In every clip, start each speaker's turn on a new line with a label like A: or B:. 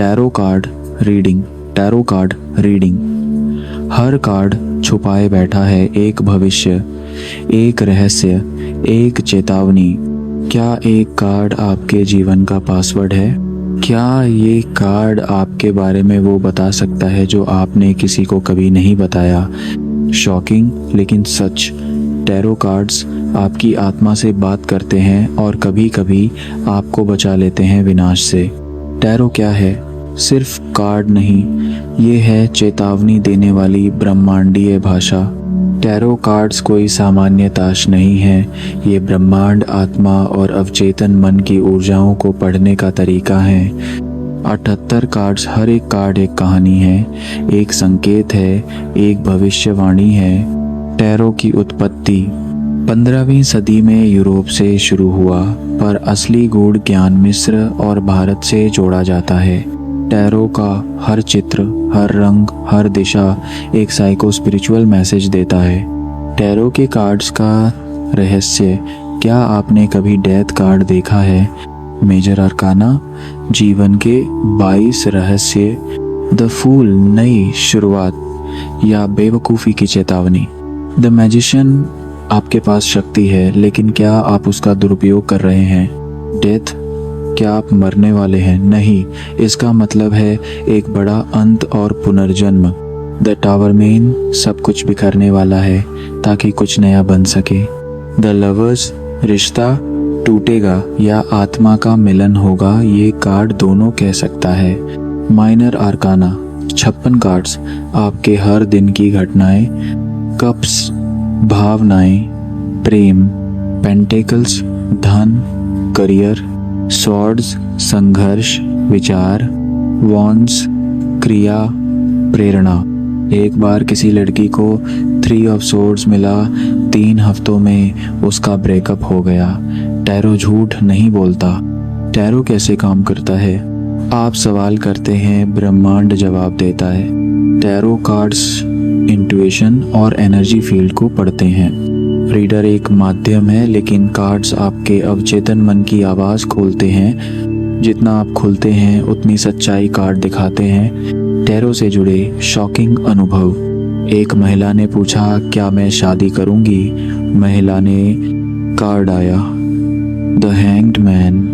A: Tarot card reading. Tarot card reading. हर card छुपाए बैठा है एक भविष्य, एक रहस्य, एक चेतावनी। क्या एक कार्ड आपके जीवन का पासवर्ड है? क्या ये कार्ड आपके बारे में वो बता सकता है जो आपने किसी को कभी नहीं बताया? शॉकिंग लेकिन सच, टैरो कार्ड्स आपकी आत्मा से बात करते हैं और कभी कभी आपको बचा लेते हैं विनाश से। टैरो क्या है? सिर्फ कार्ड नहीं, ये है चेतावनी देने वाली ब्रह्मांडीय भाषा। टैरो कार्ड्स कोई सामान्य ताश नहीं है, ये ब्रह्मांड, आत्मा और अवचेतन मन की ऊर्जाओं को पढ़ने का तरीका है। 78 कार्ड्स, हर एक कार्ड एक कहानी है, एक संकेत है, एक भविष्यवाणी है। टैरो की उत्पत्ति 15वीं सदी में यूरोप से शुरू हुआ, पर असली गूढ़ ज्ञान मिस्र और भारत से जोड़ा जाता है। टैरो का हर चित्र, हर रंग, हर दिशा एक साइको स्पिरिचुअल मैसेज देता है। टैरो के कार्ड्स का रहस्य। क्या आपने कभी डेथ कार्ड देखा है? मेजर अरकाना, जीवन के 22 रहस्य, द फूल, नई शुरुआत या बेवकूफ़ी की चेतावनी। द मैजिशियन, आपके पास शक्ति है, लेकिन क्या आप उसका दुरुपयोग कर रहे हैं? डेथ, क्या आप मरने वाले हैं? नहीं, इसका मतलब है एक बड़ा अंत और पुनर्जन्म। द टावर मैन, सब कुछ बिखरने वाला है ताकि कुछ नया बन सके। द लवर्स, रिश्ता टूटेगा या आत्मा का मिलन होगा, ये कार्ड दोनों कह सकता है। माइनर आर्काना 56 कार्ड्स, आपके हर दिन की घटनाएं। कप्स, भावनाएं, प्रेम। पेंटेकल्स, धन, करियर। स्वॉर्ड्स, संघर्ष, विचार। वॉन्ड्स, क्रिया, प्रेरणा। एक बार किसी लड़की को 3 ऑफ सोर्ड्स मिला, 3 हफ्तों में उसका ब्रेकअप हो गया। टैरो झूठ नहीं बोलता। टैरो कैसे काम करता है? आप सवाल करते हैं, ब्रह्मांड जवाब देता है। टैरो कार्ड्स इंट्यूशन और एनर्जी फील्ड को पढ़ते हैं। रीडर एक माध्यम है, लेकिन कार्ड्स आपके अवचेतन मन की आवाज़ खोलते हैं। जितना आप खुलते हैं उतनी सच्चाई कार्ड दिखाते हैं। टैरो से जुड़े शॉकिंग अनुभव। एक महिला ने पूछा, क्या मैं शादी करूंगी? महिला ने कार्ड आया, द हैंग्ड मैन।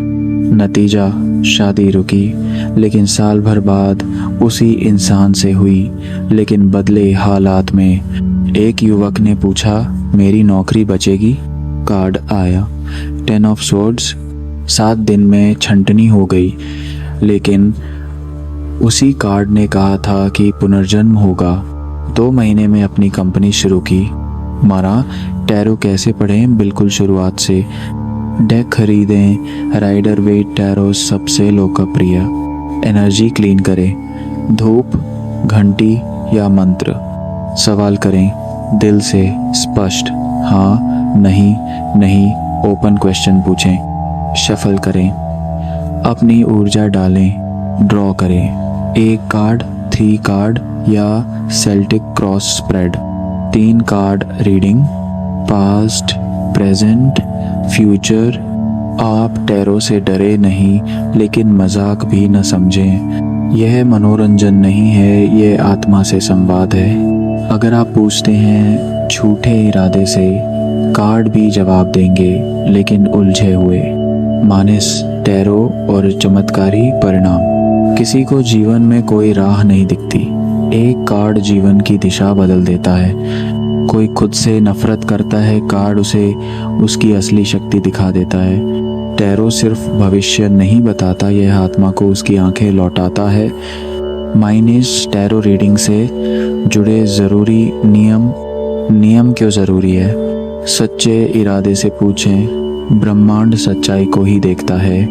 A: नतीजा, शादी रुकी, लेकिन साल भर बाद उसी इंसान से हुई, लेकिन बदले हालात में। एक युवक ने पूछा, मेरी नौकरी बचेगी? कार्ड आया, 10 ऑफ सोर्ड्स। 7 दिन में छंटनी हो गई, लेकिन उसी कार्ड ने कहा था कि पुनर्जन्म होगा। 2 महीने में अपनी कंपनी शुरू की। मरा। टैरो कैसे पढ़ें? बिल्कुल शुरुआत से। डेक खरीदें, राइडर वेट टैरो सबसे लोकप्रिय। एनर्जी क्लीन करें, धूप, घंटी या मंत्र। सवाल करें, दिल से, स्पष्ट, हाँ, नहीं, नहीं, ओपन क्वेश्चन पूछें। शफल करें, अपनी ऊर्जा डालें, ड्रॉ करें। 1 कार्ड, 3 कार्ड या Celtic cross spread. 3 card reading, past, present, future. आप टैरो से डरे नहीं, लेकिन मजाक भी न समझें। यह मनोरंजन नहीं है, यह आत्मा से संवाद है। अगर आप पूछते हैं झूठे इरादे से, कार्ड भी जवाब देंगे, लेकिन उलझे हुए। मानस, टैरो और चमत्कारी परिणाम। किसी को जीवन में कोई राह नहीं दिखती, एक कार्ड जीवन की दिशा बदल देता है। कोई खुद से नफरत करता है, कार्ड उसे उसकी असली शक्ति दिखा देता है। टैरो सिर्फ भविष्य नहीं बताता, यह आत्मा को उसकी आंखें लौटाता है। माइनस, टैरो रीडिंग से जुड़े ज़रूरी नियम क्यों ज़रूरी है? सच्चे इरादे से पूछें, ब्रह्मांड सच्चाई को ही देखता है।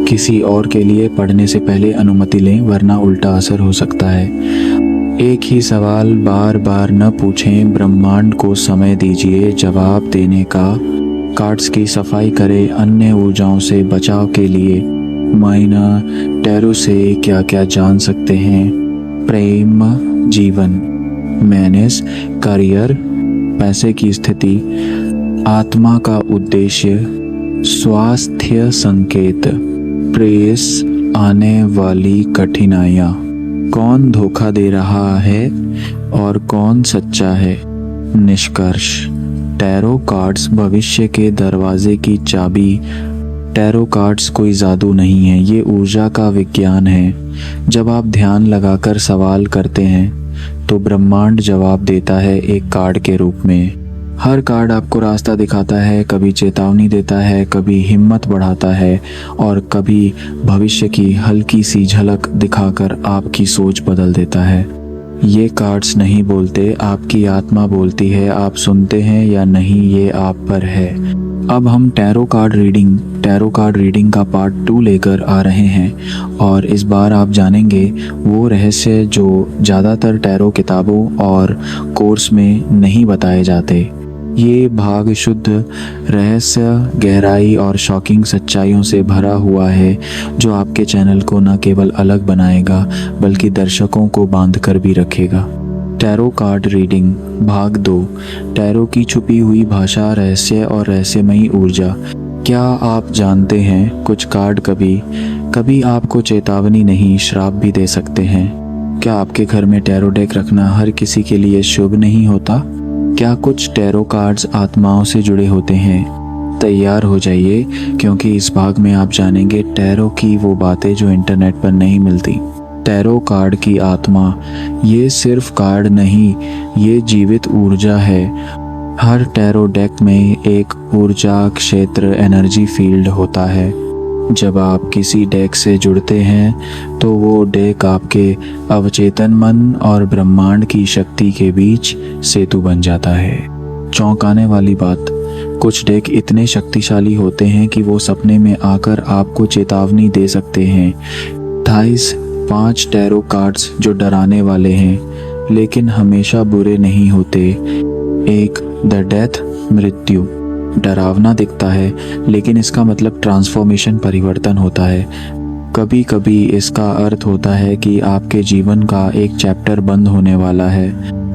A: किसी और के लिए पढ़ने से पहले अनुमति लें, वरना उल्टा असर हो सकता है। एक ही सवाल बार बार न पूछें, ब्रह्मांड को समय दीजिए जवाब देने का। कार्ड्स की सफाई करें, अन्य ऊर्जाओं से बचाव के लिए। मायना, टैरो से क्या क्या जान सकते हैं? प्रेम, जीवन। मैनेस, करियर, पैसे की स्थिति, आत्मा का उद्देश्य, स्वास्थ्य संकेत। प्रेस, आने वाली कठिनाइयाँ। कौन धोखा दे रहा है और कौन सच्चा है। निष्कर्ष, टैरो कार्ड्स भविष्य के दरवाजे की चाबी। टैरो कार्ड्स कोई जादू नहीं है, ये ऊर्जा का विज्ञान है। जब आप ध्यान लगाकर सवाल करते हैं तो ब्रह्मांड जवाब देता है एक कार्ड के रूप में। हर कार्ड आपको रास्ता दिखाता है, कभी चेतावनी देता है, कभी हिम्मत बढ़ाता है और कभी भविष्य की हल्की सी झलक दिखाकर आपकी सोच बदल देता है। ये कार्ड्स नहीं बोलते, आपकी आत्मा बोलती है। आप सुनते हैं या नहीं ये आप पर है। अब हम टैरो कार्ड रीडिंग का पार्ट 2 लेकर आ रहे हैं और इस बार आप जानेंगे वो रहस्य जो ज़्यादातर टैरो किताबों और कोर्स में नहीं बताए जाते। ये भाग शुद्ध रहस्य, गहराई और शॉकिंग सच्चाइयों से भरा हुआ है जो आपके चैनल को न केवल अलग बनाएगा बल्कि दर्शकों को बांध कर भी रखेगा। टैरो कार्ड रीडिंग भाग 2, टैरो की छुपी हुई भाषा, रहस्य और रहस्यमयी ऊर्जा। क्या आप जानते हैं कुछ कार्ड कभी आपको चेतावनी नहीं, श्राप भी दे सकते हैं। क्या आपके घर में टैरो डेक रखना हर किसी के लिए शुभ नहीं होता। क्या कुछ टैरो कार्ड्स आत्माओं से जुड़े होते हैं। तैयार हो जाइए क्योंकि इस भाग में आप जानेंगे टैरो की वो बातें जो इंटरनेट पर नहीं मिलती। टैरो कार्ड की आत्मा, ये सिर्फ कार्ड नहीं, ये जीवित ऊर्जा है। हर टैरो डेक में एक ऊर्जा क्षेत्र, एनर्जी फील्ड होता है। जब आप किसी डेक से जुड़ते हैं तो वो डेक आपके अवचेतन मन और ब्रह्मांड की शक्ति के बीच सेतु बन जाता है। चौंकाने वाली बात, कुछ डेक इतने शक्तिशाली होते हैं कि वो सपने में आकर आपको चेतावनी दे सकते हैं। 5 टैरो कार्ड्स जो डराने वाले हैं लेकिन हमेशा बुरे नहीं होते। 1 द डेथ, मृत्यु। डरावना दिखता है लेकिन इसका मतलब ट्रांसफॉर्मेशन, परिवर्तन होता है। कभी कभी इसका अर्थ होता है कि आपके जीवन का एक चैप्टर बंद होने वाला है।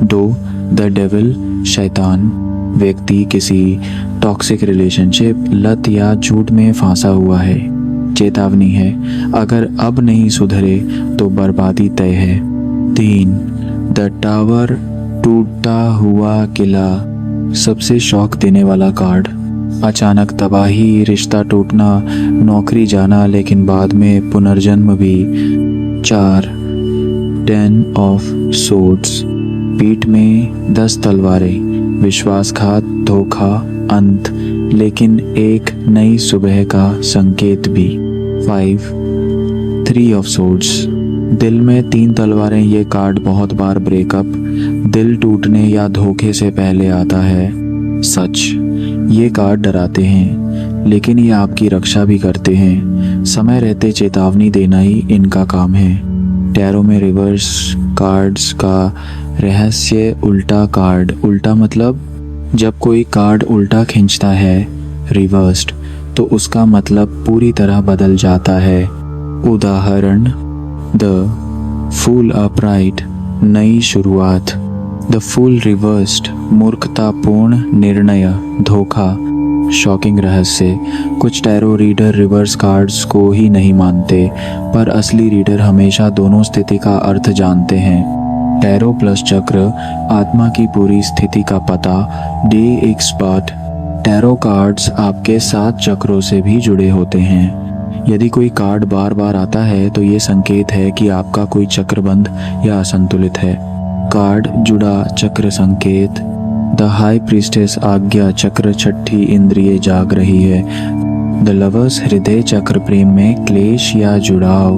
A: 2 द डेविल, शैतान। व्यक्ति किसी टॉक्सिक रिलेशनशिप, लत या झूठ में फंसा हुआ है। चेतावनी है, अगर अब नहीं सुधरे तो बर्बादी तय है। 3 द टावर, टूटा हुआ किला। सबसे शौक देने वाला कार्ड। अचानक तबाही, रिश्ता टूटना, नौकरी जाना लेकिन बाद में पुनर्जन्म भी। 4 10 ऑफ सोर्ड्स। पीठ में 10 तलवारें, विश्वासघात, धोखा, अंत, लेकिन एक नई सुबह का संकेत भी। 5 3 ऑफ सोर्ड्स। दिल में 3 तलवारें। ये कार्ड बहुत बार ब्रेकअप, दिल टूटने या धोखे से पहले आता है। सच, ये कार्ड डराते हैं लेकिन ये आपकी रक्षा भी करते हैं। समय रहते चेतावनी देना ही इनका काम है। टैरो में रिवर्स कार्ड्स का रहस्य। उल्टा कार्ड, उल्टा मतलब जब कोई कार्ड उल्टा खींचता है, रिवर्स्ड, तो उसका मतलब पूरी तरह बदल जाता है। उदाहरण, द फूल अपराइट, नई शुरुआत। द फूल रिवर्स्ड, मूर्खतापूर्ण निर्णय, धोखा। शॉकिंग रहस्य, कुछ टैरो रीडर रिवर्स कार्ड्स को ही नहीं मानते पर असली रीडर हमेशा दोनों स्थिति का अर्थ जानते हैं। टैरो प्लस चक्र, आत्मा की पूरी स्थिति का पता, डे एक्सपर्ट। टैरो कार्ड्स आपके 7 चक्रों से भी जुड़े होते हैं। यदि कोई कार्ड बार बार आता है तो ये संकेत है कि आपका कोई चक्र बंद या असंतुलित है। कार्ड जुड़ा चक्र संकेत। द हाई प्रीस्टेस, आज्ञा चक्र, छठी इंद्रिय जाग रही है। द लवर्स, हृदय चक्र, प्रेम में क्लेश या जुड़ाव।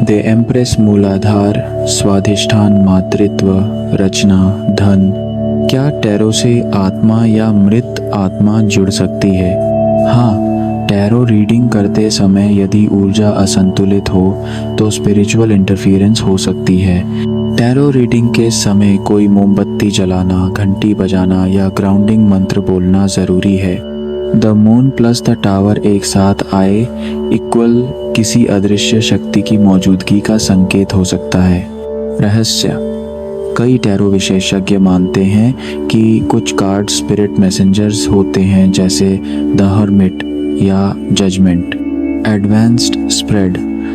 A: द एम्प्रेस, मूलाधार, स्वाधिष्ठान, मातृत्व, रचना, धन। क्या टैरो से आत्मा या मृत आत्मा जुड़ सकती है? हाँ, टैरो रीडिंग करते समय यदि ऊर्जा असंतुलित हो तो स्पिरिचुअल इंटरफेरेंस हो सकती है। टैरो रीडिंग के समय कोई मोमबत्ती जलाना, घंटी बजाना या ग्राउंडिंग मंत्र बोलना जरूरी है। The moon plus the tower एक साथ आए इक्वल किसी अदृश्य शक्ति की मौजूदगी का संकेत हो सकता है। रहस्य, कई टैरो विशेषज्ञ मानते हैं कि कुछ कार्ड स्पिरिट मैसेंजर्स होते हैं जैसे द हर्मिट या जजमेंट। एडवांस्ड स्प्रेड,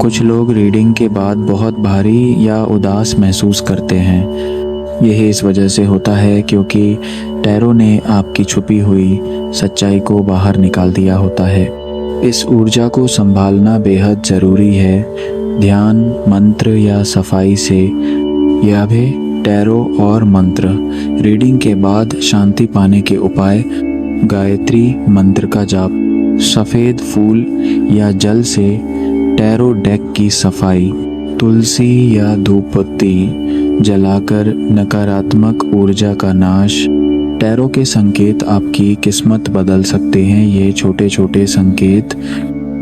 A: कुछ लोग रीडिंग के बाद बहुत भारी या उदास महसूस करते हैं। यह इस वजह से होता है क्योंकि टैरो ने आपकी छुपी हुई सच्चाई को बाहर निकाल दिया होता है। इस ऊर्जा को संभालना बेहद ज़रूरी है। ध्यान, मंत्र या सफाई से या भी टैरो और मंत्र। रीडिंग के बाद शांति पाने के उपाय: गायत्री मंत्र का जाप, सफ़ेद फूल या जल से टैरो डेक की सफाई, तुलसी या धूपबत्ती जलाकर नकारात्मक ऊर्जा का नाश। टैरो के संकेत आपकी किस्मत बदल सकते हैं। ये छोटे छोटे संकेत,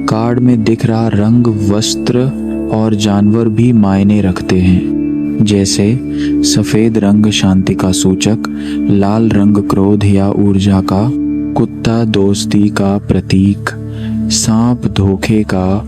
A: कार्ड में दिख रहा रंग, वस्त्र और जानवर भी मायने रखते हैं। जैसे सफ़ेद रंग शांति का सूचक, लाल रंग क्रोध या ऊर्जा का, कुत्ता दोस्ती का प्रतीक, सांप धोखे का,